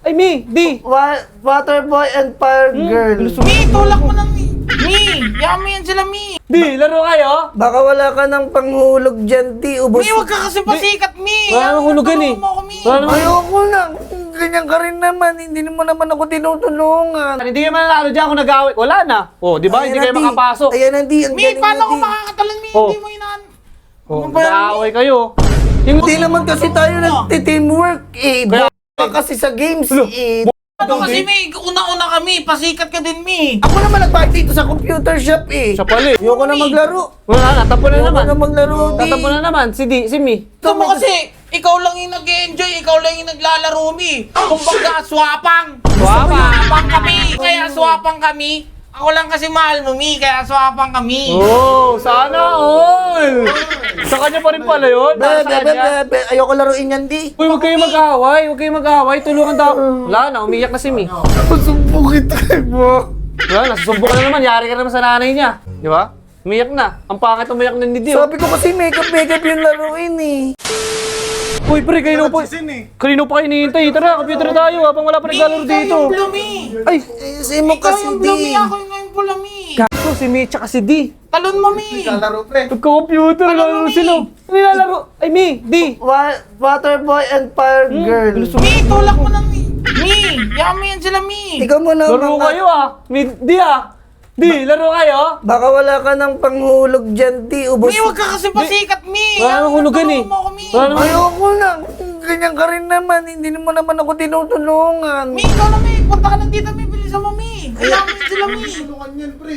Ay, Mi, di. Water boy and fire girl. Mi, tulak mo ng Mi. Yami yan sila, Mi. Di, laro kayo? Baka wala ka ng panghulog dyan, di. Ubos. Mi, huwag ka kasi pasikat, Mi. Wala nang hulugan eh. Tulungan mo ako, Mi. Wala nang Ayoko na. Ganyan ka rin naman. Hindi mo naman ako tinutulungan. Hindi kayo mananalo dyan kung nag-away. Wala na. Oh, di ba? Hindi kayo makapasok. Ayan na, di. Ang Mi, galing paano na, ako di. makakatalan, Mi? Oh. Hindi mo inaan. Oh, Ano ba yan, nag-away kayo. Yung Hindi naman kasi tayo nagti-teamwork eh. Kaya- Baka kasi sa games eh. Ano kasi, Mi? Una-una kami. Pasikat ka din, Mi. Ako naman nagbayad dito sa computer shop eh. Siya pala eh. Ayoko na maglaro. Wala na, tapo na Ayoko naman. na maglaro, di. Tatapo na naman, si Mi. Ito mo kasi, ikaw lang yung nag-enjoy, ikaw lang yung naglalaro, Mi. Kumbaga, swapang. Swapang kami. Kaya swapang kami. Ako lang kasi mahal mo, Mi. Kaya swapang kami. Oh, sana all. Sa kanya pa rin pala yun. Para sa kanya. Ayoko laruin yan, di. Uy, huwag kayo mag-away. Huwag kayo mag-away. Tulungan daw. Wala na, umiyak na si Mi. Masumbukit kayo mo. Wala na, susubok ka na naman. Yari ka naman sa nanay niya. Di ba? Umiyak na. Ang pangit umiyak na ni Dio. Sabi ko kasi makeup yung laruin eh. Uy, pre, kanino pa kayo hinihintay? Tara, computer tayo habang wala pa naglalaro dito. Ikaw yung Blumi. Ay, Si mo Ikaw kasi yung di. Blumi, ako yung Blumi. gato si Mi tsaka si Di. Talon mo, Mi. Nagka-computer, lalo Mi? sila. Nilalaro. Ay, Mi, Di. Water boy and fire girl. Mi, tulak mo ng Mi. Mi, yami yan sila, Mi. Ikaw mo naman. Laro kayo Mi, Di Di, laro kayo? Baka wala ka ng panghulog dyan, di. Ubos. Mi, huwag ka kasi pasikat, Mi. Wala nang hulugan eh. Tulungan mo ako, Mi. Wala nang Ayoko na. Ganyan ka rin naman. Hindi mo naman ako tinutulungan. Mi, ikaw na, Mi. Punta ka lang dito, Mi. Bilisan mo, Mi. Kailangan yan sila, Mi.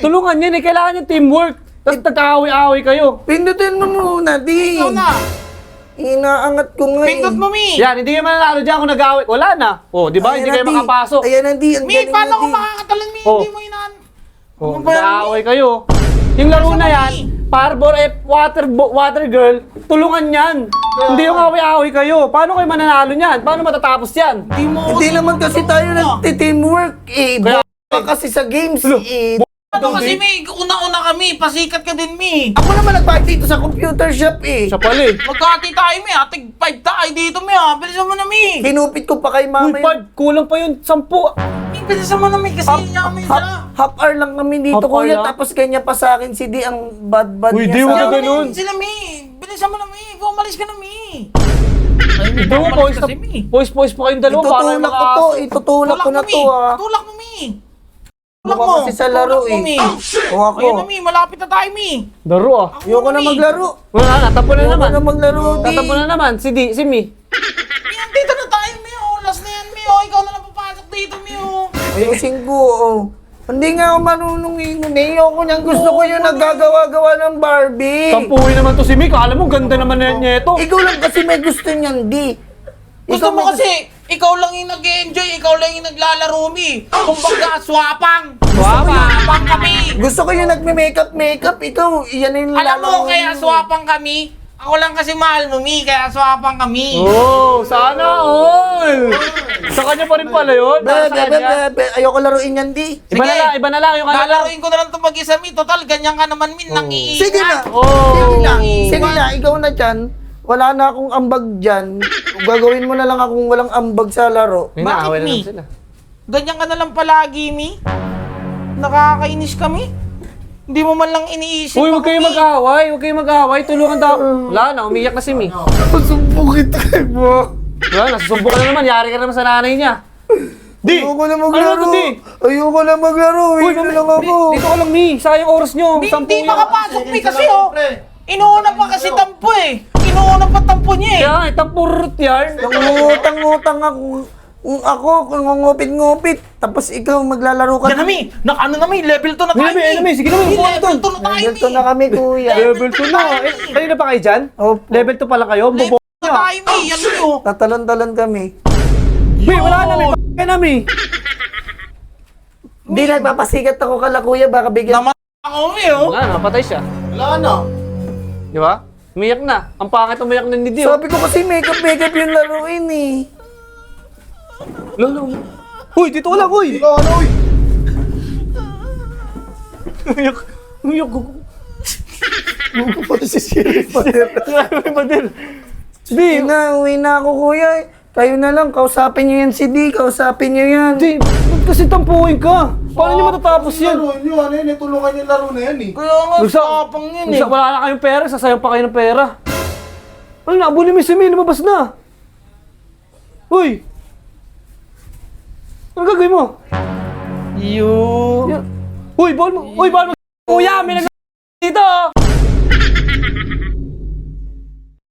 tulungan yan eh. Kailangan yung teamwork. Tapos nagkaaway-away kayo. Pindutin mo muna, di. Ikaw na. Inaangat ko nga eh. Pindot mo, Mi. Yan, hindi kayo mananalo dyan kung nag-away. Wala na. Oh, di ba? Hindi kayo makapasok. Ayan na, di. Ang Mi, galing paano na, ako di. makakatalan, Mi? Oh. Hindi mo inaan. Oh, Ano ba yan, nag-away kayo. Yung laro na yan, Parbor F Water Girl, tulungan yan. Hindi yung away-away kayo. Paano kayo mananalo niyan? Paano matatapos yan? Hindi mo. Hindi naman kasi tayo nagti-teamwork eh. Kaya- Baka kasi sa games eh. Ano kasi, Mi? Una-una kami. Pasikat ka din, Mi. Ako naman nagbayad dito sa computer shop eh. Siya pala eh. Magkati tayo, Mi. Tig 5 tayo dito, Mi. Bilisan mo na, Mi. Kinupit ko pa kay Uy, mama yun. Pard, kulang pa yun. 10. Mi, bilisan mo na, Mi. Kasi yami sila. Half hour lang kami dito, Half hour kuya. lang? Tapos kanya pa sa akin si Di ang bad Uy, niya Di, sa wag ka akin. ganun. Sila, Mi. Bilisan mo na, Mi. Umalis ka na, Mi. Ito mo, poise pa kayong dalawa. Para Itutulak ko to. Itutulak ko na to ah. Tulak mo, Mi. Baka kasi sa laro Tulak mo, Mi. eh. O ako. Ayun na, Mi. Malapit na tayo, Mi. Laro ah. Ayoko na maglaro. Wala na, tapo na Ayoko naman. na maglaro, Di. Tatapo na naman, si Mi. Mi, dito na tayo, Mi. Oh, last na yan, Mi. Oh, ikaw na lang papasok dito, Mi. Oh. Ayusin ko, oh. Hindi nga ako marunong yun. Ayoko niyang gusto ko yung naggagawa-gawa ng Barbie. Tampuhin naman to si Mi. Alam mo, ganda naman na niya ito. Ikaw lang kasi may gusto niyan, Di. Gusto Ikaw mo may kasi, ikaw lang yung nag-enjoy, ikaw lang yung naglalaro, Mi. Kumbaga, swapang. Swapang. Swapang kami. Gusto ko yung nagme-makeup. Ikaw, yan yung Alam mo, lalaro kaya swapang kami. Ako lang kasi mahal mo, Mi. Kaya swapang kami. Oh, sana all. Sa kanya pa rin pala yun. Para sa kanya. Ayoko laruin yan, Di. Iba na lang yung ano lang. Lalaroin ko na lang ito mag-isa, Mi. Total, ganyan ka naman, Mi. Nang-iingat. Sige na. Oh. Sige na. Sige na, ikaw na dyan. Wala na akong ambag dyan. Gagawin mo na lang akong walang ambag sa laro. May Bakit, naaway na Mi? naman sila. Ganyan ka na lang palagi, Mi. Nakakainis kami. Hindi mo man lang iniisip. Uy, huwag ako, kayo Mi. mag-away. Huwag kayo mag-away. Tulungan daw. Wala na, umiyak na si Mi. Masumbukit kayo mo. Wala na, susubok ka na naman. Yari ka naman sa nanay niya. Di! Ayoko na maglaro. Ano to, Di? Ayoko na maglaro. Uy, Ayoko na lang ako. Dito ka lang, Mi. Sayang oras nyo. Mi, Sampu hindi yan. makapasok, Mi, kasi oh. Inuuna pa kasi tampo eh. Inuuna pa tampo niya eh. Kaya nga, itang purot yan. Nangungutang-ngutang ako. Ako, ngungupit-ngupit. Tapos ikaw, maglalaro ka. Yan na, Mi. Ano na, Mi. Level 2 na tayo, Mi, Mi, sige na, Mi. Mi, Buwan level doon. 2 na tayo, Mi. Level 2 na kami, kuya. Level 2 na. Eh, kanina pa kayo dyan? Opo. Level 2 pala kayo? Level Bobo 2 na tayo, Mi. Yan, Mi, oh. Tatalon-talon kami. Mi, wala na, Mi. Kaya na, Mi. Hindi, nagpapasikat ako kala kuya. Baka bigyan. Naman ako, Mi, oh. Wala na, patay siya. Wala na. Di ba? Umiyak na. Ang pangit umiyak na ni Dio. Sabi ko kasi makeup yung laruin eh. Lolo. Uy, dito ka lang, uy. Umiyak. Umiyak ko. Pati si Siri pa. Grabe ba din? Uwi na ako kuya. Kayo na lang, kausapin nyo yan si D, kausapin nyo yan. Hindi, ba't kasi tampuhin ka? Paano nyo matatapos yan? Laro nyo, ano yun, tulungan yung laro na yan eh. Kaya nga, swapang yun eh. Wala na kayong pera, sasayang pa kayo ng pera. Ano na, abuli mo si May, lumabas na. Uy! Ano gagawin mo? You. Uy, bawal mo! Uy, bawal mo! Kuya, may